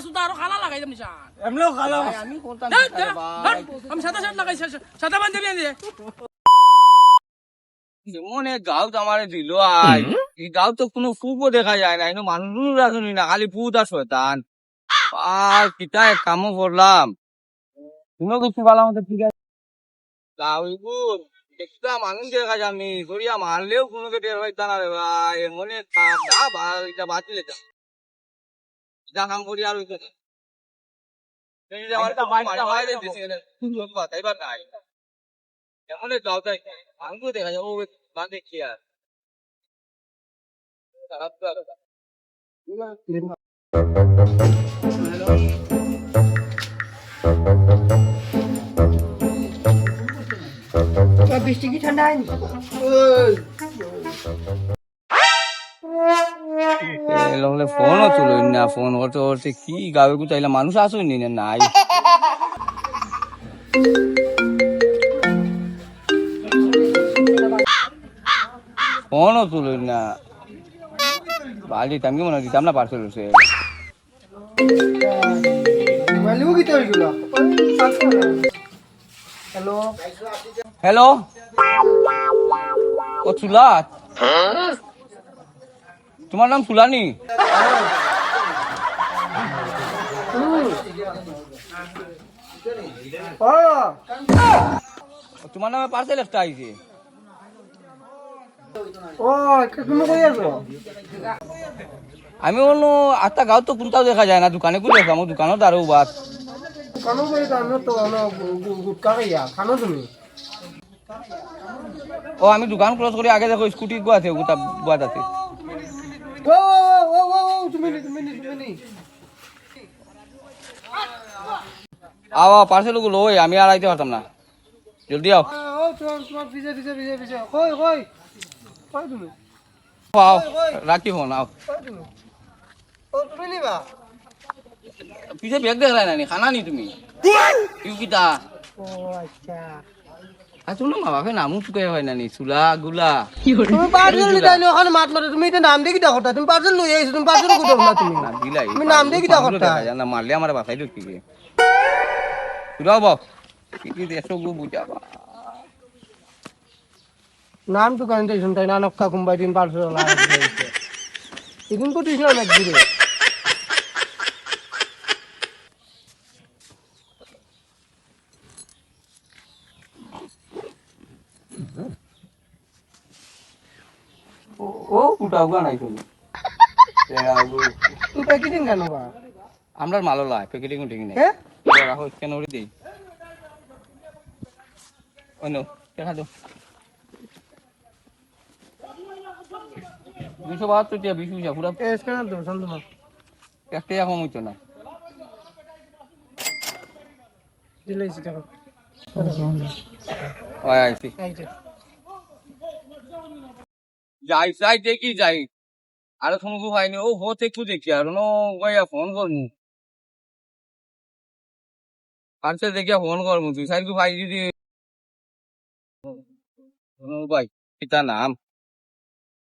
সুতা আর খালা লাগাই দেব নিশান এমনিও খালো আমি কোনটা আমি সাদা শার্ট লাগাই সাদা পাঞ্জাবি আনি মনে গাঁত আমার দিল আই এই গাঁত তো কোনো ফুকও দেখা যায় না এনে মানুষ রাখুনি না খালি ফুট আর শয়তান আর কিতা এক কামও করলাম কোনো কিছু ভালো মতো ঠিক আছে গাঁইবুর একটা মানুষ দেখা যায়নি সরিয়া মারলেও কোনো কে টের পাইতা না রে ভাই মনে কাম না ভাই এটা বাতিল এটা এটা কাম করি আর হইতো না এই যে আমার মাইরে দিছে লোক বাতাইবার নাই এমন গাঁত আঙ্গু দেখা যায় ও বাঁধে কি আর খারাপ তো বৃষ্টি কি ঠান্ডা হয়নি ফোনও তুলুন না ফোন করতে করতে কি গাবে চাইলে মানুষ আসুন না নাই ফোনও তুলুন না বাড়ি আমি মনে দিতাম না পার্সেল হচ্ছে হ্যালো হ্যালো ও সুলাত তোমার নাম সুলানি তোমার নামে পার্সেল একটা আইছে ও তুমি কই আছো আমি বললো আটটা গাঁও তো কোনটাও দেখা যায় না দোকানে করে দেখো আমার দোকানত আরো বাদ কানো কই কানো তো গুটকা খাইয়া খানো তুমি ও আমি দোকান ক্লোজ করে আগে দেখো স্কুটি গো আছে ওটা বাদ আছে ও ও ও তুমি নি আও পার্সেল গুলো ওই আমি আর আইতে পারতাম না জলদি আও ও তোমার ভিজে কই কই তুমি আও রাখি ফোন আও ও তুমি নিবা পিছে ব্যাগ দেখ না নি খানা নি তুমি ইউ কিতা ও আচ্ছা আসুন না বাবাকে নামও চুকে হয় না নি চুলা গুলা তুমি পার্সেল নিতাই নো ওখানে মাত মারে তুমি এটা নাম দিয়ে কি দেখো তুমি পার্সেল লই আইছো তুমি পার্সেল কই দাও না তুমি না দিলাই তুমি নাম দিয়ে কি দেখো না মারলে আমার বাসাই ঢুকি গে চুরাও বাপ কি দেশো গু বুঝাবা নাম তো কান দেইছন তাই না নক্কা কুম্বাই দিন পার্সেল লাগাইছে এদিন তো দিছ না একদিন ও উঠাও গা নাই তুমি তুই প্যাকেটিং কেন বা আমরা মালো লাই প্যাকেটিং ঠিক নাই হ্যাঁ রাখো কেন রে দেই অন্য দেখা দাও 272 টাকা 20 পয়সা পুরো এ স্ক্যানার দাও শান্ত না একটা এখন হইতো না দিলাইছি টাকা ওই আইছি এই যে যাই দেখি যাই আর শুনবো হয়নি ও হতে একটু দেখি আর নো গয়া ফোন করমু পার্সেল দেখিয়া ফোন করমু তুই সাইড ভাই যদি ভাই পিতা নাম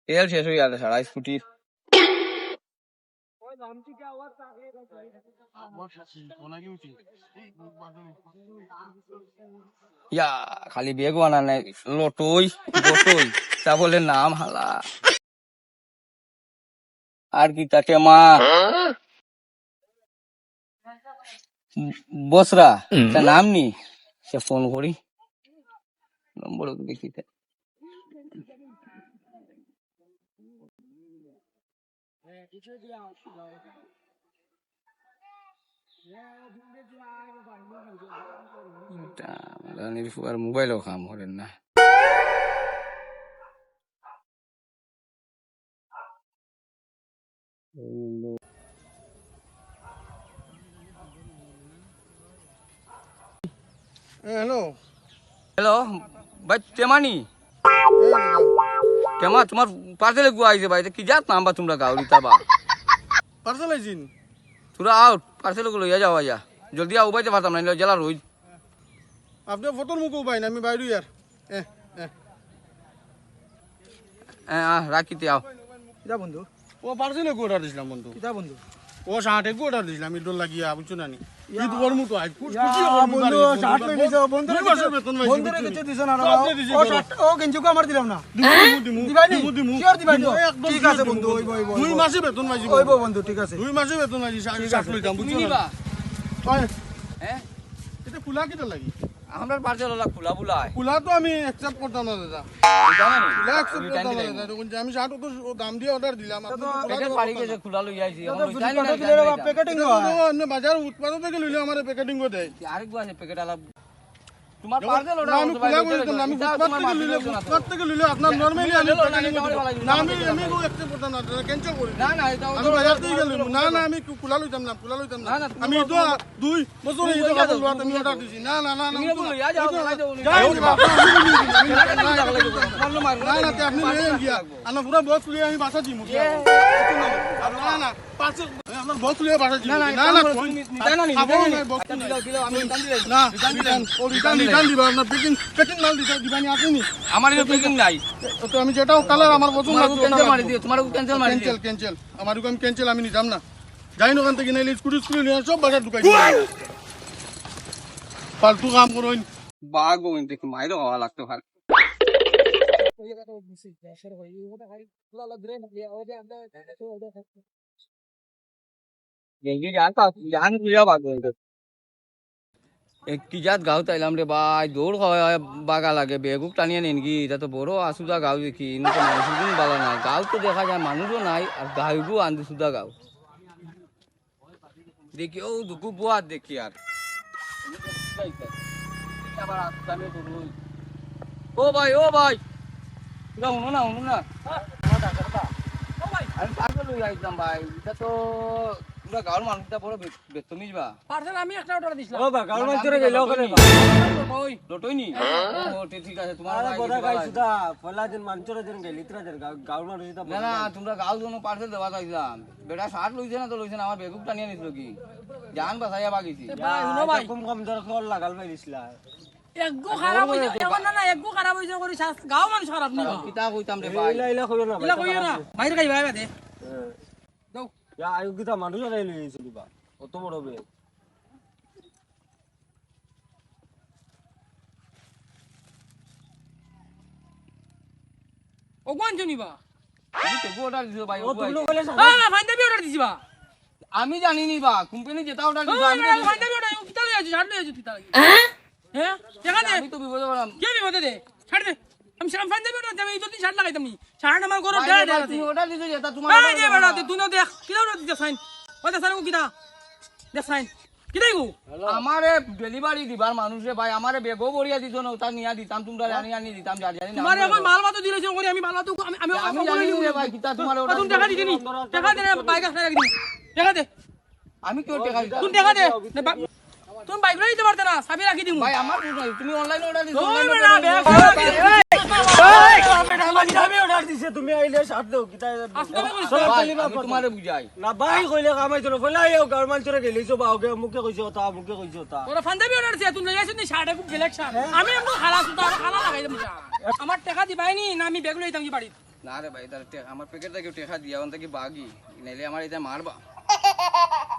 তেল শেষ হয়ে গেছে সারা স্কুটির ইয়া খালি বেগ বানা নাই লটই বটই তা বলে নাম হালা আর কি তাকে মা বসরা তা নাম নি সে ফোন করি নম্বর দেখি আর মোবাইলও কাম করেন না হ্যালো হ্যালো ভাই টেমানি টেমা তোমার পার্সেলে গুয়া আইছে ভাই কি যাত নাম্বার তোমরা গাউরি তাবা পার্সেল আইছিন তোরা আউট পার্সেল গুলো ইয়া যাও আইয়া জলদি আও বাইতে পারতাম না জেলা রোজ আপনি ফটোর মুখও পাই না আমি বাইরে ইয়ার রাখিতে আও কিতা বন্ধু ও পার্সেলে অর্ডার দিছিলাম বন্ধু কিতা বন্ধু ও শার্টে গোটা দিছিলাম আমি ডর লাগিয়া বুঝছো না নি ঈদ করমু তো আজ খুশি বন্ধু শার্ট লই দিছো বন্ধু দুই মাসের বেতন পাইছি বন্ধুরে কিছু দিছো না সব দিয়ে দিছি ও তো। শার্ট ও গেঞ্জি কো আমার দিলাম না দিমু দিবাই নি দিমু শিওর দিবাই তো একদম ঠিক আছে বন্ধু ওই বই দুই মাসে বেতন পাইছি ওই বন্ধু ঠিক আছে 2 মাসে বেতন পাইছি শার্ট লইতাম তুমি বুঝছো নিবা না হ্যাঁ এটা খোলা কিটা লাগি আমরা পার্সেল ওলা খোলা বুলাই খোলা তো আমি অ্যাকসেপ্ট করতাম না দাদা খোলা অ্যাকসেপ্ট করতাম না দাদা তখন যে আমি শার্ট তো দাম দিয়ে অর্ডার দিলাম আপনি তো খোলা প্যাকেট দেওয়া বাড়ি কথা গেছে খোলা লই আইছি তো এখন ফ্রি লইতাই করে দিলে রে প্যাকেটিং না। হয় তো অন্য বাজার উৎপাদন থেকে লইলে আমার প্যাকেটিং করে দেয় আরেক আছে প্যাকেট আলা তোমার পার্সেল না, আমি খোলা করে দিতাম না, আমি ফুটপাত থেকে লইলে আপনার নরমালি আমি প্যাকেটিং করে দিতাম। না আমি অ্যাকসেপ্ট করতাম না ক্যান্সেল করি না না এটা আমি বাজার থেকে গেলাম না না আমি খোলা লইতাম না খোলা লইতাম না না, না, তুমি আমি তো 2 বছর এই তুমি কথা লইয়া বলবা তুমি অর্ডার দিছি না না না না তুমি বলো ইয়া যাও যাও যাই না মারলো মারলো না তে আপনি লয়ে গিয়া আনা পুরো বক্স লইয়া আমি বাসা দিমু না না পাঁচ আপনার বক্স লইয়া বাসা দিমু না না না রিটার্ন দিবা আপনার প্যাকিং মাল দিবানি আসেনি আমার এটা প্যাকিং নাই তো আমি যেটাও কালার আমার পছন্দ তোমার ক্যান্সেল মারি দিও তোমার ক্যান্সেল মারি দিও ক্যান্সেল আমার আমি ক্যান্সেল আমি নিতাম না যাই না ওখান থেকে নাইলে স্কুটি নিয়ে সব বাজার ঢুকাই ফালতু কাম করুন বাঘ বইন দেখি মাইরো হওয়া লাগতো ভাই গেঙ্গি জান তুইয়া বাঘ বইন কি জাত গাঁও তাইলাম রে ভাই দৌড় খাওয়া বাগা লাগে বেগুক টানিয়ে নেন কি এটা তো বড় আসুদা গাঁও দেখি ইনতো মানুষ ভালো না গাঁও তো দেখা যায় মানুষও নাই আর গাঁও আন্দু সুদা গাঁও দেখি ও দুকু বুয়াত দেখি আর ও ভাই শুনো না আমি পাগল হয়ে যাইতাম ভাই এটা তো পুরা গাঁওর মানুষটা বড় বেতনিস বা পার্সেল আমি একটা অর্ডার দিছিলাম ও বা গাল মাঝরে গেল ওখানে ওই লোটই নি ও ঠিক আছে তোমার আরে ভাই বড় কিছু গাই বলা নাই। সুদা ফলা দিন মানচরে দিন গেল ইতরা দিন গাল মাঝরে সুদা না না তোমরা গাঁও জন্য পার্সেল দেওয়া চাইছিলাম বেটা শার্ট লইছে না তো লইছে না আমার বেগুকটা নিয়ে নিছিল কি জান বাসাইয়া বাগিছি ভাই শুনো ভাই কম কম দর কল লাগাল ভাই দিছলা একগু খারাপ হইছে এখন না একগু খারাপ হইছে করি গাঁও মানুষ খারাপ নিবা কিতা কইতাম রে ভাই ইলা ইলা কইও না ইলা কইও না বাইরে খাই ভাই বাদে দাও ইয়া আয়ু কিতা মানুষ আই লইছে দিবা কত বড় বে ও কোন জনিবা তুমি তো অর্ডার দিছো ভাই ও তুমি কইলে না ফাইন্দাবি অর্ডার দিছিবা আমি জানি নি বা কোম্পানি যেটা অর্ডার দিছো আমি তো ফাইন্দাবি অর্ডার কিতা লই আছিস ছাড় লই আছিস কিতা লাগি হ্যাঁ দেখা দে আমি তো বিপদ বললাম কে বিপদে দে ছাড় দে আমি সালাম ফাইন্দাবি অর্ডার দেব এই যদি ছাড় লাগাইতাম নি ছাড় আমার করো দে দে তুমি অর্ডার দিছো যেটা তোমার এই দে বেটা তুই না দেখ কিতা অর্ডার দিছিস সাইন ওই দে সাইন কিতা দে সাইন কিতাই গো আমারে ডেলিভারি দিবার মানুষে ভাই আমারে বেগও বড়িয়া দিছো না ওটা নিয়া দিতাম তোমরা আনি দিতাম জানি না তোমার এখন মাল মাতো দিলেছ করি আমি মাল মাতো আমি আমি জানি রে ভাই কিতা তোমার অর্ডার তুমি টাকা দিনি টাকা দে বাইক আসলে রাখি দিনি টাকা দে আমি কেউ টাকা দিতাম তুমি টাকা দে তুমি বাইক লই দিতে পারতে না সাবি রাখি দিমু ভাই আমার ভুল নাই তুমি অনলাইন অর্ডার দিছো ওই online বেটা order দিছো। আমি অর্ডার দিছে তুমি আইলে সাথ দাও কিতা আস্তে করে ভাই, আমি তোমারে বুঝাই না ভাই কইলে কামাইতো না ফলা আইও গাল মাঝরে গেলিছো বা ওকে মুখে কইছো তা মুখে কইছো তা ওরা ফান্দাবি অর্ডার দিছে তুমি লই আসিস নি শার্ট খুব সিলেকশন আমি এমন খালা সুতা খালা লাগাই দিমু আমার টাকা দিবাই নি না আমি ব্যাগ লইতাম কি বাড়ি না রে ভাই তার আমার প্যাকেটটা কেউ টাকা দিয়া ওন থেকে বাগি নাইলে আমার এটা মারবা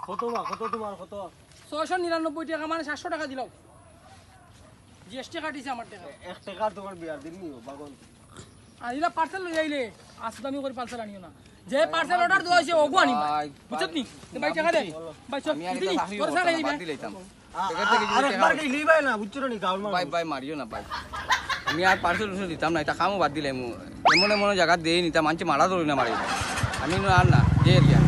কত বা কত তোমার কত 699 টাকা মানে 700 টাকা দিলাও জিএসটি কাটিছে আমার টাকা 1 টাকা তোমার বিয়ার দিন নিও পাগল আর ইলা পার্সেল লই আইলে আসলে আমি করে পার্সেল আনিও না যে পার্সেল অর্ডার দেওয়া হইছে ওগো আনি ভাই, বুঝছত নি ভাই টাকা দে ভাই চল আমি আর দিনি এটা চাকরি তোর করতাম সাথে না, বাদ দিবে দিলাইতাম আর একবার গেলি ভাই না বুঝছো না গাল মার ভাই ভাই মারিও না ভাই আমি আর পার্সেল দিতাম না এটা কামও বাদ দিলাম এমন এমন জায়গা দেই নিতাম মানছে মারা ধরি না মারি আমি আর না যে এরিয়া